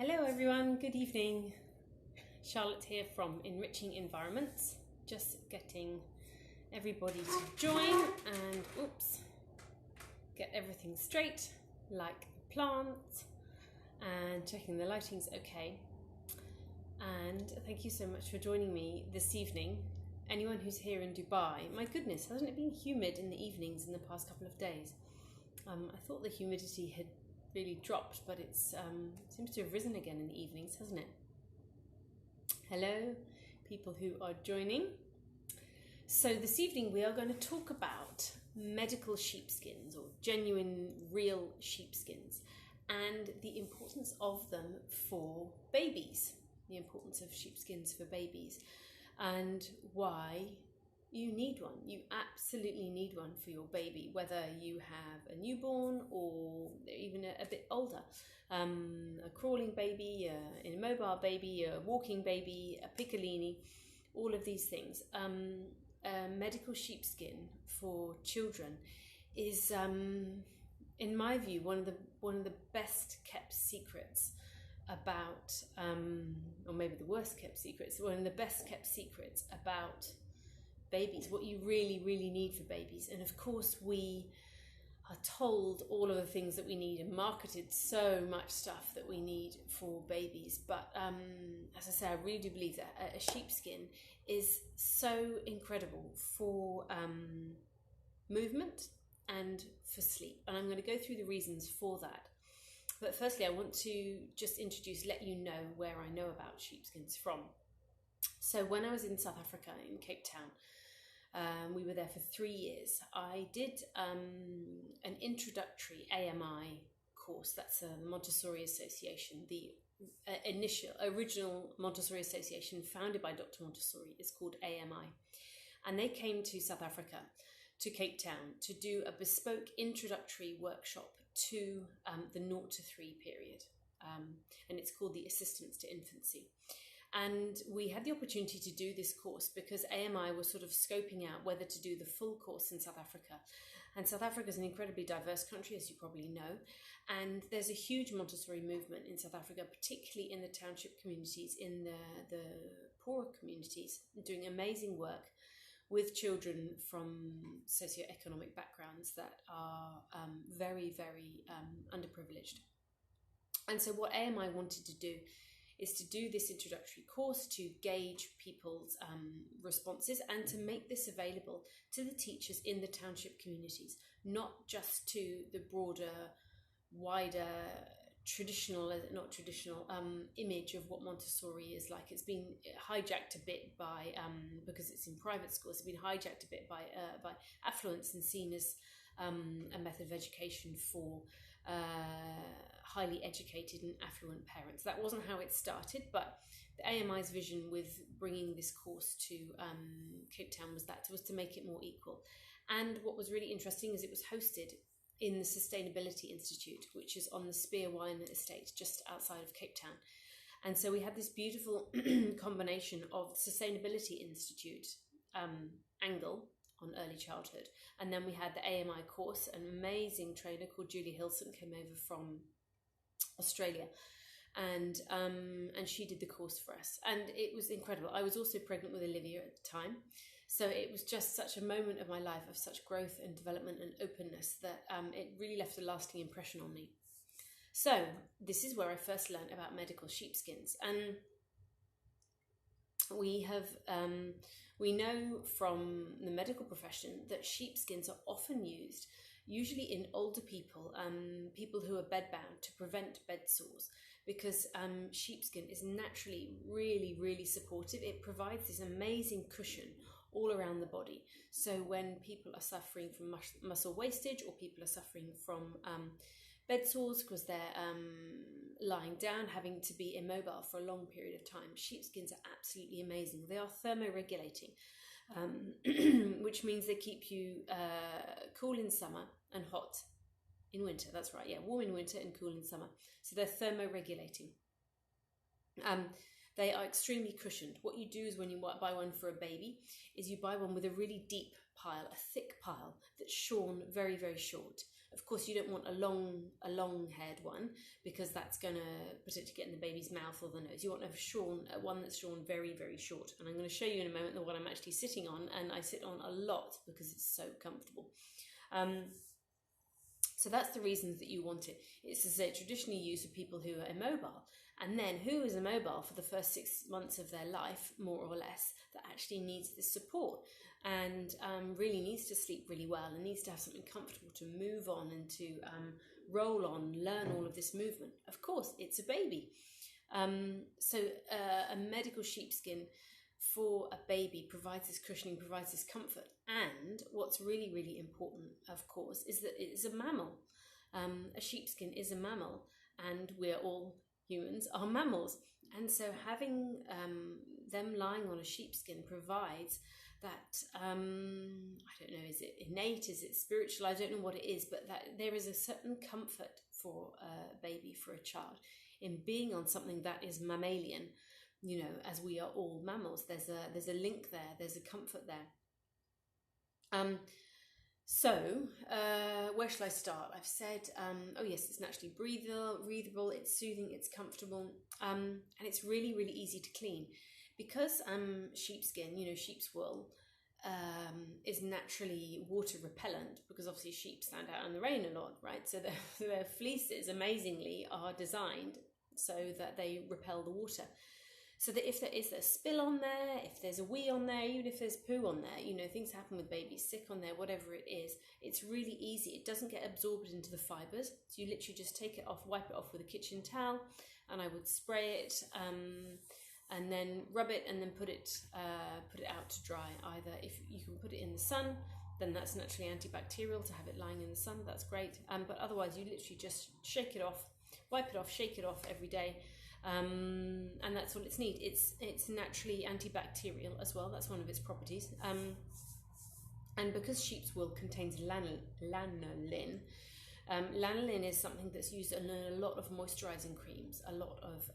Hello everyone, good evening. Charlotte here from Enriching Environments. Just getting everybody to join and get everything straight like the plant and checking the lighting's okay. And thank you so much for joining me this evening. Anyone who's here in Dubai, my goodness, hasn't it been humid in the evenings in the past couple of days? I thought the humidity had really dropped, but it seems to have risen again in the evenings, hasn't it? Hello, people who are joining. So this evening we are going to talk about medical sheepskins, or genuine, real sheepskins, and the importance of them for babies, the importance of sheepskins for babies, and why you need one. You absolutely need one for your baby, whether you have a newborn or even a bit older, a crawling baby, an immobile baby, a walking baby, a piccolini, all of these things. A medical sheepskin for children is, in my view, one of the best kept secrets about, or maybe the worst kept secrets, one of the best kept secrets about babies, what you really need for babies. And of course we are told all of the things that we need and marketed so much stuff that we need for babies, but as I say, I really do believe that a sheepskin is so incredible for movement and for sleep, and I'm going to go through the reasons for that. But firstly, I want to just let you know where I know about sheepskins from. So when I was in South Africa, in Cape Town, we were there for 3 years. I did an introductory AMI course. That's a Montessori Association, the original Montessori Association founded by Dr. Montessori is called AMI. And they came to South Africa, to Cape Town, to do a bespoke introductory workshop to the 0 to 3 period. And it's called the Assistance to Infancy. And we had the opportunity to do this course because AMI was sort of scoping out whether to do the full course in South Africa. And South Africa is an incredibly diverse country, as you probably know. And there's a huge Montessori movement in South Africa, particularly in the township communities, in the poorer communities, doing amazing work with children from socioeconomic backgrounds that are very underprivileged. And so what AMI wanted to do is to do this introductory course to gauge people's responses and to make this available to the teachers in the township communities, not just to the broader, wider, not traditional image of what Montessori is like. It's been hijacked a bit by, because it's in private schools, it's been hijacked a bit by affluence and seen as a method of education for highly educated and affluent parents. That wasn't how it started, but the AMI's vision with bringing this course to Cape Town was to make it more equal. And what was really interesting is it was hosted in the Sustainability Institute, which is on the Spear Wine Estate just outside of Cape Town. And so we had this beautiful combination of the Sustainability Institute angle on early childhood, and then we had the AMI course. An amazing trainer called Julie Hilson came over from Australia, and she did the course for us, and it was incredible. I was also pregnant with Olivia at the time, so it was just such a moment of my life of such growth and development and openness that it really left a lasting impression on me. So this is where I first learned about medical sheepskins, and we know from the medical profession that sheepskins are often used, usually in older people, people who are bedbound, to prevent bed sores, because sheepskin is naturally really supportive. It provides this amazing cushion all around the body. So when people are suffering from muscle wastage, or people are suffering from bed sores because they're lying down, having to be immobile for a long period of time, sheepskins are absolutely amazing. They are thermoregulating, which means they keep you cool in summer and hot in winter. That's right, yeah, warm in winter and cool in summer. So they're thermoregulating. They are extremely cushioned. What you do is, when you buy one for a baby, is you buy one with a really deep pile, a thick pile that's shorn very short, Of course, you don't want a long-haired one, because that's going to potentially get in the baby's mouth or the nose. You want one that's shorn very, very short. And I'm going to show you in a moment the one I'm actually sitting on, and I sit on a lot because it's so comfortable. So that's the reasons that you want it. It's traditionally used for people who are immobile, and then who is immobile for the first 6 months of their life, more or less, that actually needs this support, and really needs to sleep really well, and needs to have something comfortable to move on and to roll on, learn all of this movement. Of course, it's a baby. So a medical sheepskin for a baby provides this cushioning, provides this comfort. And what's really, really important, of course, is that it is a mammal. A sheepskin is a mammal, and we're all humans are mammals. And so having them lying on a sheepskin provides that, I don't know, is it innate, is it spiritual, I don't know what it is, but that there is a certain comfort for a baby, for a child, in being on something that is mammalian. You know, as we are all mammals, there's a link there, there's a comfort there. So where shall I start? I've said, oh yes, it's naturally breathable, it's soothing, it's comfortable, and it's really, really easy to clean. Because sheepskin, you know, sheep's wool, is naturally water repellent, because obviously sheep stand out in the rain a lot, right? So their fleeces, amazingly, are designed so that they repel the water. So that if there is a spill on there, if there's a wee on there, even if there's poo on there, you know, things happen with babies, sick on there, whatever it is, it's really easy. It doesn't get absorbed into the fibres. So you literally just take it off, wipe it off with a kitchen towel, and I would spray it, and then rub it, and then put it out to dry. Either if you can put it in the sun, then that's naturally antibacterial to have it lying in the sun. That's great. But otherwise, you literally just shake it off, wipe it off, shake it off every day. And that's all it's need. It's naturally antibacterial as well. That's one of its properties. And because sheep's wool contains lanolin, lanolin is something that's used in a lot of moisturising creams, a lot of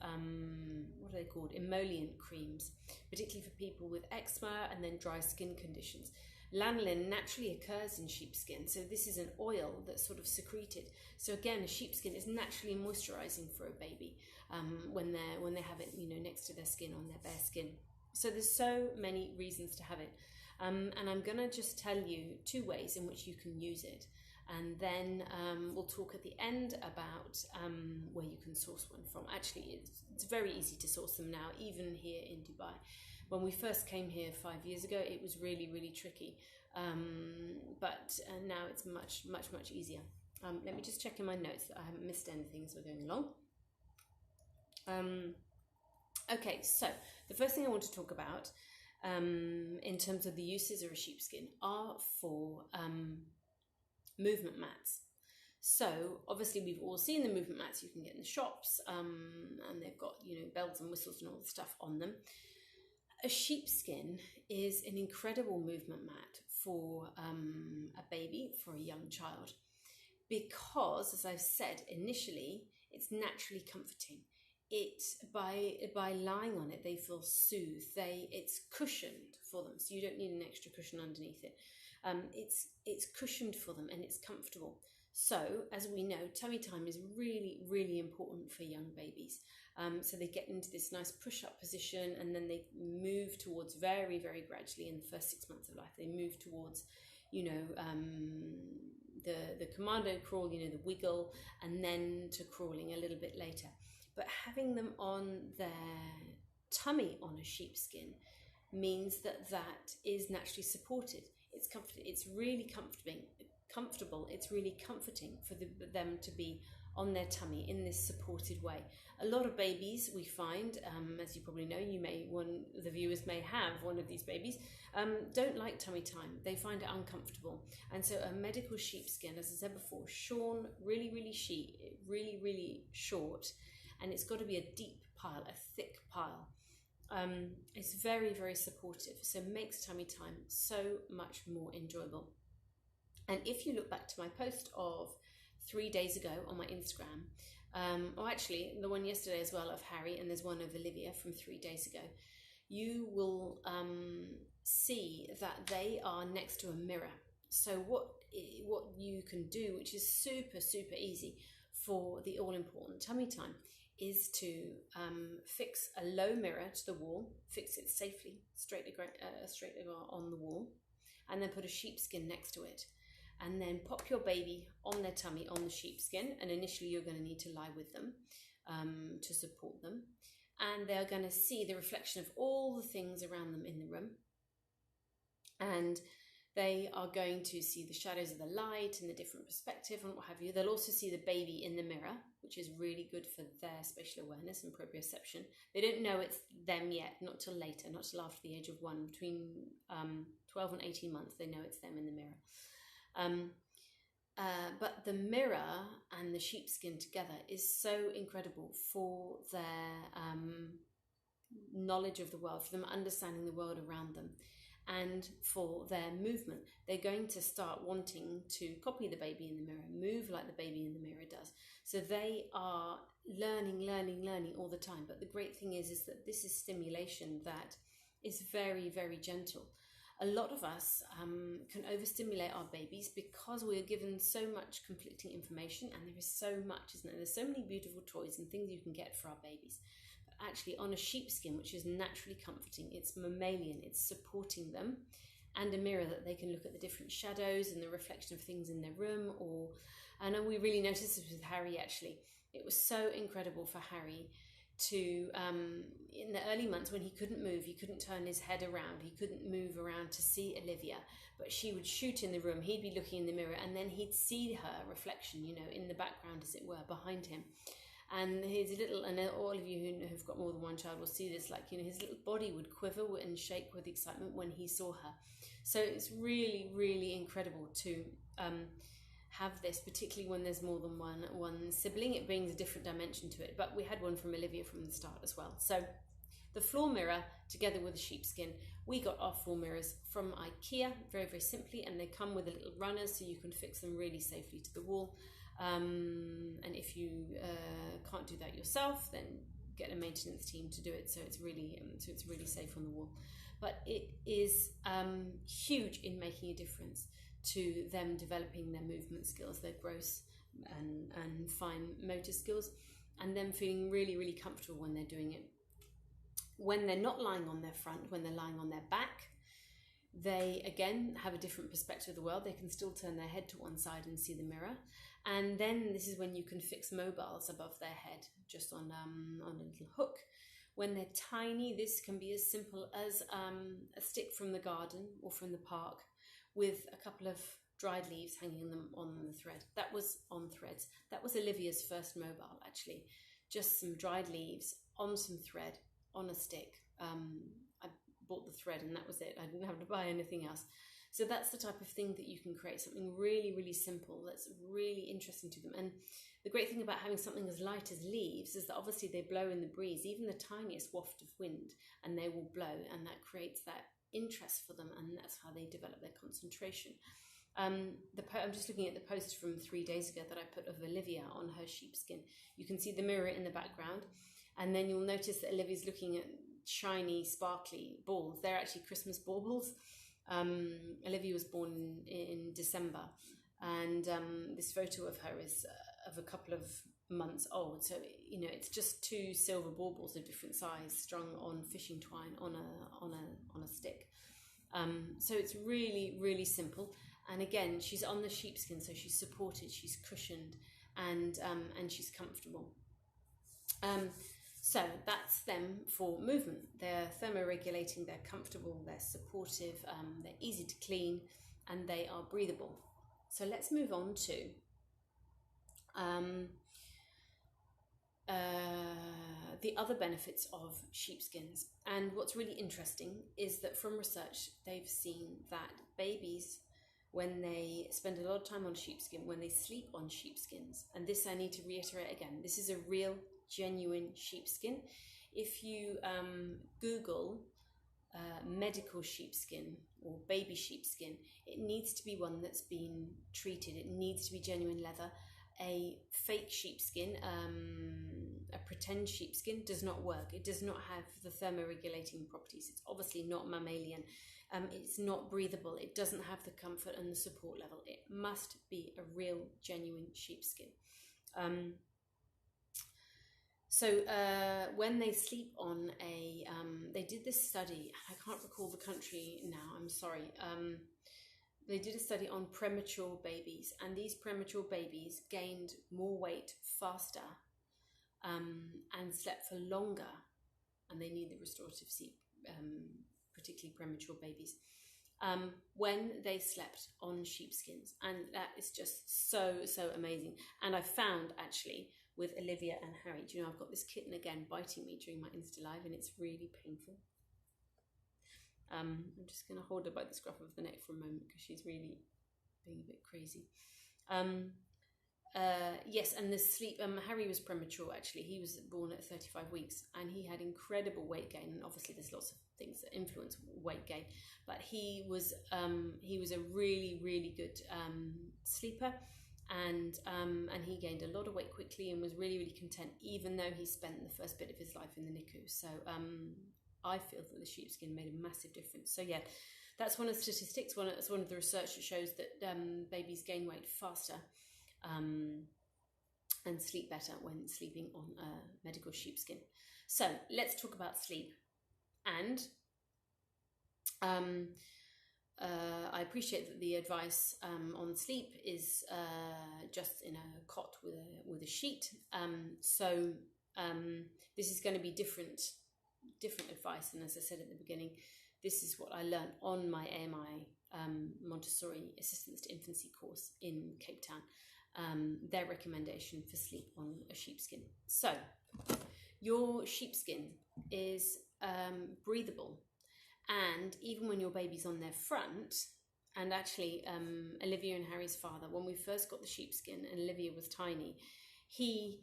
what are they called? Emollient creams, particularly for people with eczema and then dry skin conditions. Lanolin naturally occurs in sheepskin, so this is an oil that's sort of secreted. So again, a sheepskin is naturally moisturising for a baby when they have it, you know, next to their skin, on their bare skin. So there's so many reasons to have it, and I'm gonna just tell you 2 ways in which you can use it, and then we'll talk at the end about where you can source one from. Actually, it's very easy to source them now, even here in Dubai. When we first came here 5 years ago, it was really, really tricky, but now it's much, much, much easier. Let me just check in my notes that I haven't missed anything as we're going along. Okay, so the first thing I want to talk about in terms of the uses of a sheepskin are for movement mats. So obviously we've all seen the movement mats you can get in the shops, and they've got, you know, bells and whistles and all the stuff on them. A sheepskin is an incredible movement mat for a baby, for a young child, because, as I've said initially, it's naturally comforting. By lying on it, they feel soothed. It's cushioned for them, so you don't need an extra cushion underneath it. It's cushioned for them, and it's comfortable. So, as we know, tummy time is really, really important for young babies. So they get into this nice push-up position, and then they move towards, very, very gradually in the first 6 months of life, they move towards, you know, the commando crawl, you know, the wiggle, and then to crawling a little bit later. But having them on their tummy on a sheepskin means that is naturally supported. It's comforting. It's really comfortable. It's really comforting for them to be on their tummy in this supported way. A lot of babies, we find, as you probably know, the viewers may have one of these babies, don't like tummy time. They find it uncomfortable. And so a medical sheepskin, as I said before, shorn, really, really short, and it's got to be a deep pile, a thick pile. It's very, very supportive, so it makes tummy time so much more enjoyable. And if you look back to my post of 3 days ago on my Instagram, or actually the one yesterday as well of Harry, and there's one of Olivia from 3 days ago, you will see that they are next to a mirror. So what you can do, which is super, super easy for the all-important tummy time, is to fix a low mirror to the wall, fix it safely straight on the wall, and then put a sheepskin next to it. And then pop your baby on their tummy on the sheepskin, and initially you're going to need to lie with them to support them. And they're going to see the reflection of all the things around them in the room. And they are going to see the shadows of the light and the different perspective and what have you. They'll also see the baby in the mirror, which is really good for their spatial awareness and proprioception. They don't know it's them yet, not till later, not till after the age of 1. Between 12 and 18 months, they know it's them in the mirror. But the mirror and the sheepskin together is so incredible for their knowledge of the world, for them understanding the world around them, and for their movement. They're going to start wanting to copy the baby in the mirror, move like the baby in the mirror does. So they are learning all the time. But the great thing is that this is stimulation that is very, very gentle. A lot of us can overstimulate our babies because we are given so much conflicting information, and there is so much, isn't there? There's so many beautiful toys and things you can get for our babies. But actually on a sheepskin, which is naturally comforting, it's mammalian, it's supporting them, and a mirror that they can look at the different shadows and the reflection of things in their room. And we really noticed this with Harry actually. It was so incredible for Harry to, in the early months when he couldn't move, he couldn't turn his head around, he couldn't move around to see Olivia, but she would shoot in the room, he'd be looking in the mirror, and then he'd see her reflection, in the background, as it were, behind him. And his little, and all of you who have got more than one child will see this, his little body would quiver and shake with excitement when he saw her. So it's really, really incredible to have this, particularly when there's more than one sibling. It brings a different dimension to it, but we had one from Olivia from the start as well. So the floor mirror together with the sheepskin, we got our floor mirrors from IKEA very, very simply, and they come with a little runner so you can fix them really safely to the wall. And if you can't do that yourself, then get a maintenance team to do it, so it's really safe on the wall. But it is huge in making a difference to them developing their movement skills, their gross and fine motor skills, and them feeling really, really comfortable when they're doing it. When they're not lying on their front, when they're lying on their back, they again have a different perspective of the world. They can still turn their head to one side and see the mirror. And then this is when you can fix mobiles above their head, just on a little hook. When they're tiny, this can be as simple as a stick from the garden or from the park with a couple of dried leaves hanging them on the thread. That was on threads. That was Olivia's first mobile, actually. Just some dried leaves on some thread on a stick. I bought the thread and that was it. I didn't have to buy anything else. So that's the type of thing that you can create, something really, really simple that's really interesting to them. And the great thing about having something as light as leaves is that obviously they blow in the breeze, even the tiniest waft of wind, and they will blow, and that creates that interest for them, and that's how they develop their concentration. I'm just looking at the post from 3 days ago that I put of Olivia on her sheepskin. You can see the mirror in the background, and then you'll notice that Olivia's looking at shiny, sparkly balls. They're actually Christmas baubles. Olivia was born in December, and this photo of her is of a couple of months old. So it's just 2 silver baubles of different size strung on fishing twine on a stick. So it's really, really simple. And again, she's on the sheepskin, so she's supported, she's cushioned, and she's comfortable. So that's them for movement. They're thermoregulating, they're comfortable, they're supportive, they're easy to clean, and they are breathable. So let's move on to the other benefits of sheepskins. And what's really interesting is that from research, they've seen that babies, when they spend a lot of time on sheepskin, when they sleep on sheepskins, and this I need to reiterate again, this is a real, genuine sheepskin. If you Google medical sheepskin or baby sheepskin, it needs to be one that's been treated. It needs to be genuine leather. A fake sheepskin, a pretend sheepskin does not work. It does not have the thermoregulating properties. It's obviously not mammalian. It's not breathable. It doesn't have the comfort and the support level. It must be a real, genuine sheepskin. So when they sleep on they did this study, I can't recall the country now, I'm sorry. They did a study on premature babies, and these premature babies gained more weight faster and slept for longer, and they need the restorative sleep, particularly premature babies, when they slept on sheepskins. And that is just so amazing. And I found, actually, with Olivia and Harry, do you know, I've got this kitten again biting me during my Insta Live, and it's really painful. I'm just going to hold her by the scruff of the neck for a moment because she's really being a bit crazy. Yes, and the sleep, Harry was premature, actually. He was born at 35 weeks, and he had incredible weight gain. And obviously there's lots of things that influence weight gain, but he was a really good sleeper, and he gained a lot of weight quickly and was really content, even though he spent the first bit of his life in the NICU. So I feel that the sheepskin made a massive difference. So yeah, that's one of the statistics. That's one of the research that shows that babies gain weight faster and sleep better when sleeping on a medical sheepskin. So let's talk about sleep. And I appreciate that the advice on sleep is just in a cot with a sheet. So this is going to be different advice. And as I said at the beginning, this is what I learned on my AMI Montessori Assistance to Infancy course in Cape Town. Their recommendation for sleep on a sheepskin. So your sheepskin is breathable, and even when your baby's on their front, and actually Olivia and Harry's father, when we first got the sheepskin and Olivia was tiny, he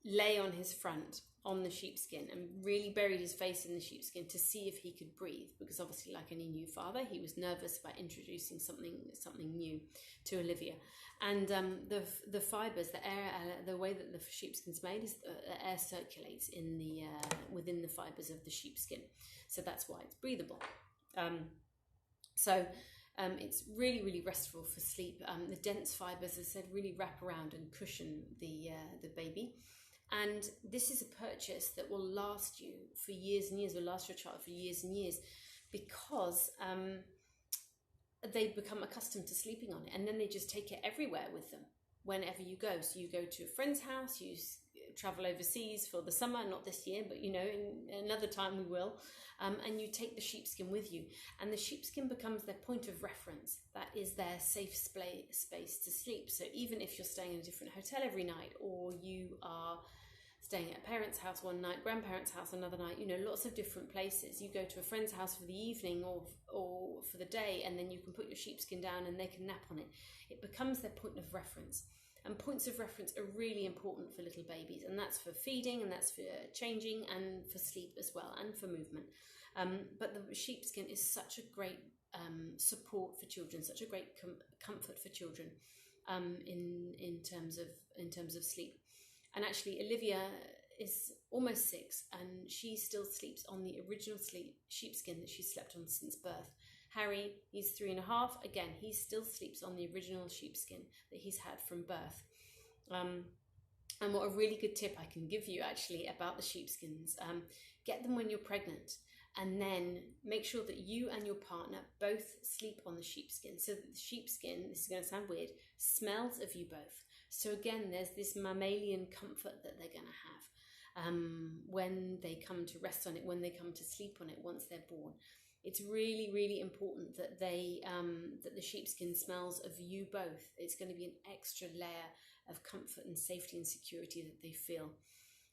lay on his front on the sheepskin and really buried his face in the sheepskin to see if he could breathe, because obviously, like any new father, he was nervous about introducing something new to Olivia. And the fibers, the air, the way that the sheepskin's made is the air circulates in the within the fibers of the sheepskin, so that's why it's breathable. It's really restful for sleep. The dense fibers, as I said, really wrap around and cushion the baby. And this is a purchase that will last you for years and years, will last your child for years and years, because they become accustomed to sleeping on it, and then they just take it everywhere with them whenever you go. So you go to a friend's house, you travel overseas for the summer, not this year, but in another time we will, and you take the sheepskin with you, and the sheepskin becomes their point of reference. That is their safe space to sleep. So even if you're staying in a different hotel every night, or you are staying at a parent's house one night, grandparents' house another night, lots of different places. You go to a friend's house for the evening or for the day, and then you can put your sheepskin down and they can nap on it. It becomes their point of reference. And points of reference are really important for little babies, and that's for feeding, and that's for changing, and for sleep as well, and for movement. But the sheepskin is such a great support for children, such a great comfort for children in terms of sleep. And actually, Olivia is almost 6, and she still sleeps on the original sheepskin that she slept on since birth. Harry, he's 3.5. Again, he still sleeps on the original sheepskin that he's had from birth. And what a really good tip I can give you actually about the sheepskins, get them when you're pregnant, and then make sure that you and your partner both sleep on the sheepskin, so that the sheepskin, this is going to sound weird, smells of you both. So again, there's this mammalian comfort that they're going to have when they come to rest on it, when they come to sleep on it once they're born. It's really important that that the sheepskin smells of you both. It's going to be an extra layer of comfort and safety and security that they feel.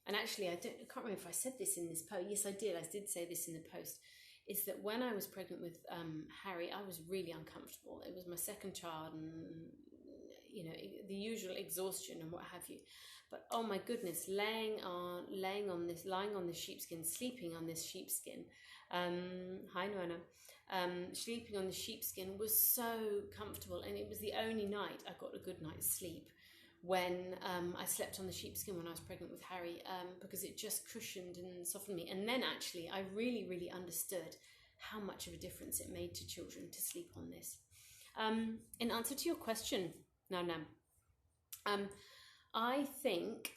And actually, I can't remember if I said this in this post. Yes, I did. I did say this in the post. Is that when I was pregnant with Harry, I was really uncomfortable. It was my second child, and the usual exhaustion and what have you. But oh my goodness, lying on the sheepskin, sleeping on this sheepskin. Hi Noana. Sleeping on the sheepskin was so comfortable, and it was the only night I got a good night's sleep when I slept on the sheepskin when I was pregnant with Harry, because it just cushioned and softened me. And then actually I really, really understood how much of a difference it made to children to sleep on this. In answer to your question, Nam, I think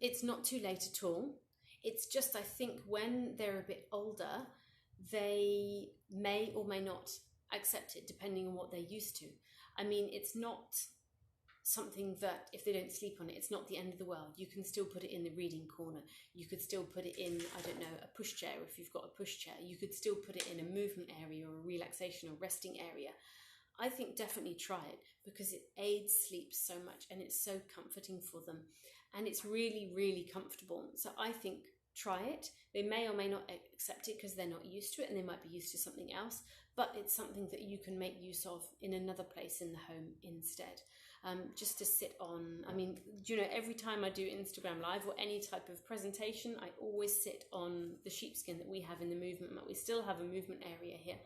it's not too late at all. It's just, I think when they're a bit older, they may or may not accept it depending on what they're used to. I mean, it's not something that if they don't sleep on it, it's not the end of the world. You can still put it in the reading corner. You could still put it in, I don't know, a pushchair if you've got a pushchair. You could still put it in a movement area or a relaxation or resting area. I think definitely try it because it aids sleep so much and it's so comforting for them and it's really, really comfortable. So I think try it. They may or may not accept it because they're not used to it and they might be used to something else, but it's something that you can make use of in another place in the home instead. Just to sit on, I mean, you know, every time I do Instagram Live or any type of presentation, I always sit on the sheepskin that we have in the movement mat. We still have a movement area here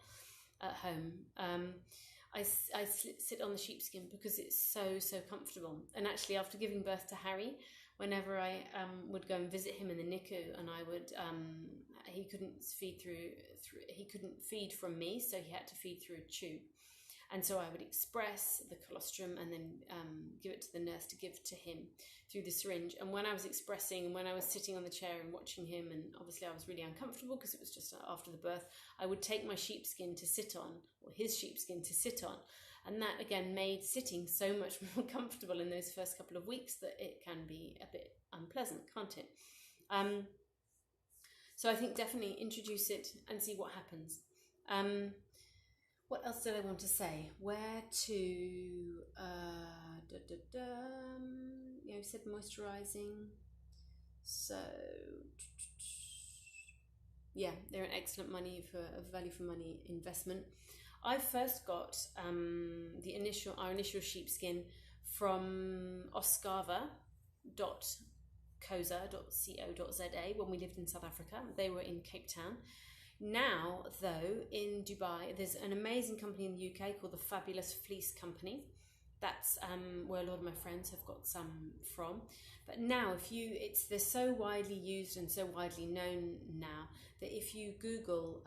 at home. I sit on the sheepskin because it's so comfortable. And actually, after giving birth to Harry, whenever I would go and visit him in the NICU, and I would, he couldn't feed from me, so he had to feed through a tube. And so I would express the colostrum and then give it to the nurse to give to him through the syringe. And when I was expressing and when I was sitting on the chair and watching him, and obviously I was really uncomfortable because it was just after the birth, I would take my sheepskin to sit on, or his sheepskin to sit on. And that again made sitting so much more comfortable in those first couple of weeks that it can be a bit unpleasant, can't it? So I think definitely introduce it and see what happens. What else did I want to say? Where to, you know, said moisturizing. So, yeah, they're an excellent value for money investment. I first got our initial sheepskin from oscarva.co.za when we lived in South Africa. They were in Cape Town. Now, though, in Dubai, there's an amazing company in the UK called the Fabulous Fleece Company. That's where a lot of my friends have got some from. But now, they're so widely used and so widely known now that if you Google,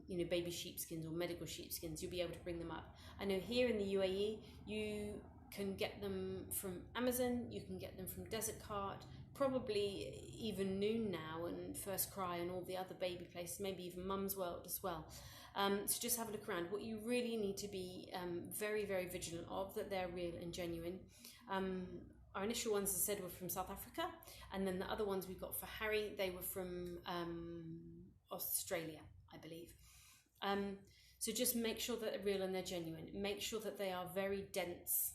you know, baby sheepskins or medical sheepskins, you'll be able to bring them up. I know here in the UAE, you can get them from Amazon, you can get them from Desert Cart, probably even Noon now and First Cry and all the other baby places, maybe even Mum's World as well. So just have a look around. What you really need to be very, very vigilant of, that they're real and genuine. Our initial ones, as I said, were from South Africa, and then the other ones we got for Harry, they were from Australia, I believe. So just make sure that they're real and they're genuine. Make sure that they are very dense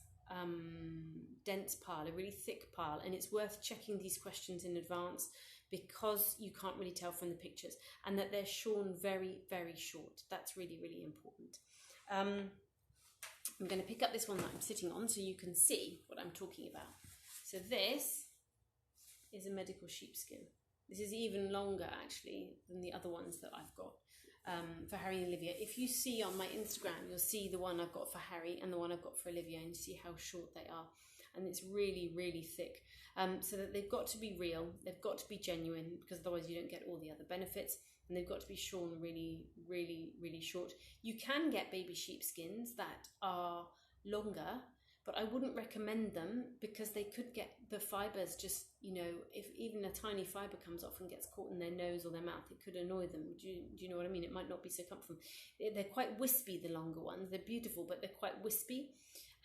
pile, a really thick pile, and it's worth checking these questions in advance because you can't really tell from the pictures, and that they're shorn very, very short. That's really, really important. I'm going to pick up this one that I'm sitting on so you can see what I'm talking about. So this is a medical sheepskin. This is even longer actually than the other ones that I've got for Harry and Olivia. If you see on my Instagram, you'll see the one I've got for Harry and the one I've got for Olivia, and you see how short they are. And it's really, really thick. So that they've got to be real, they've got to be genuine, because otherwise you don't get all the other benefits, and they've got to be shorn really, really, really short. You can get baby sheepskins that are longer, but I wouldn't recommend them because they could get the fibres just, you know, if even a tiny fibre comes off and gets caught in their nose or their mouth, it could annoy them. Do you know what I mean? It might not be so comfortable. They're quite wispy, the longer ones. They're beautiful, but they're quite wispy.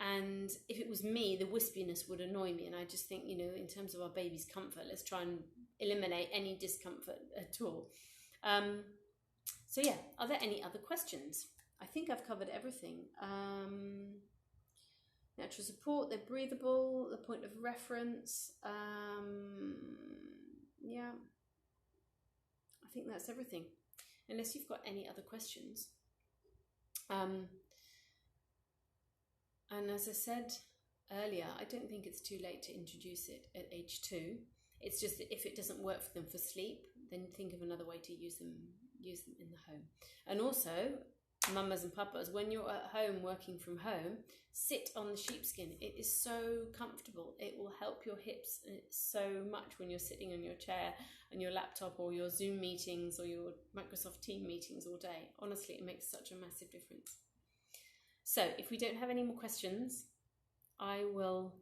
And if it was me, the wispiness would annoy me. And I just think, you know, in terms of our baby's comfort, let's try and eliminate any discomfort at all. So yeah, are there any other questions? I think I've covered everything. Natural support, they're breathable, the point of reference. Yeah, I think that's everything. Unless you've got any other questions. And as I said earlier, I don't think it's too late to introduce it at age 2. It's just that if it doesn't work for them for sleep, then think of another way to use them in the home. And also, mamas and papas, when you're at home working from home, sit on the sheepskin. It is so comfortable. It will help your hips so much when you're sitting on your chair and your laptop or your Zoom meetings or your Microsoft Team meetings all day. Honestly, it makes such a massive difference. So if we don't have any more questions, I will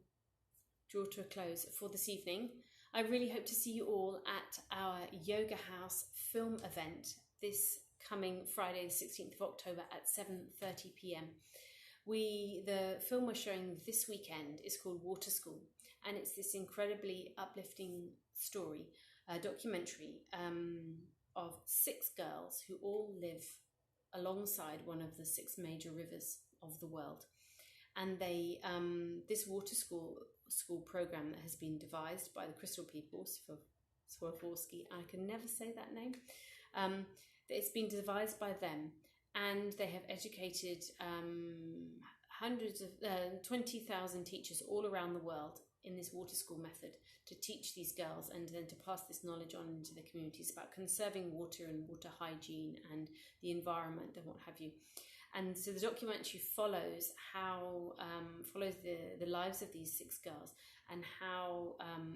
draw to a close for this evening. I really hope to see you all at our Yoga House film event this coming Friday, the 16th of October at 7:30 p.m. The film we're showing this weekend is called Water School, and it's this incredibly uplifting story, a documentary of 6 girls who all live alongside one of the 6 major rivers of the world. And they this water school program that has been devised by the Crystal people, Swarovski, I can never say that name. It's been devised by them, and they have educated hundreds of 20,000 teachers all around the world in this water school method to teach these girls and then to pass this knowledge on into the communities about conserving water and water hygiene and the environment and what have you. And so the documentary follows the lives of these 6 girls and how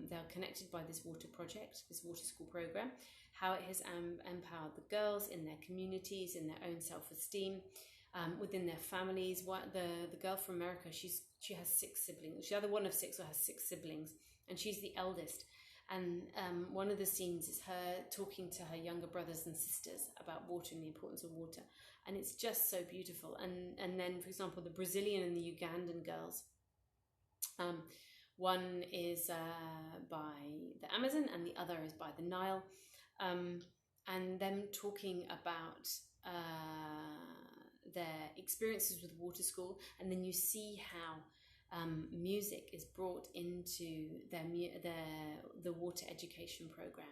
they're connected by this water project, this water school program, how it has empowered the girls in their communities, in their own self-esteem, within their families. The girl from America, she has 6 siblings. She's either one of 6 or has 6 siblings, and she's the eldest. And one of the scenes is her talking to her younger brothers and sisters about water and the importance of water. And it's just so beautiful. And then, for example, the Brazilian and the Ugandan girls. One is by the Amazon and the other is by the Nile. And them talking about their experiences with water school. And then you see how music is brought into the water education program,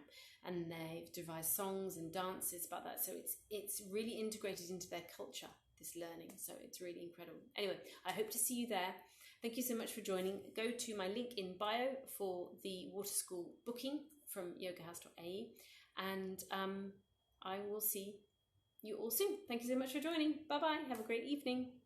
and they've devised songs and dances about that. So it's really integrated into their culture, this learning. So it's really incredible. Anyway, I hope to see you there. Thank you so much for joining. Go to my link in bio for the water school booking from yogahouse.ae, and I will see you all soon. Thank you so much for joining. Bye bye. Have a great evening.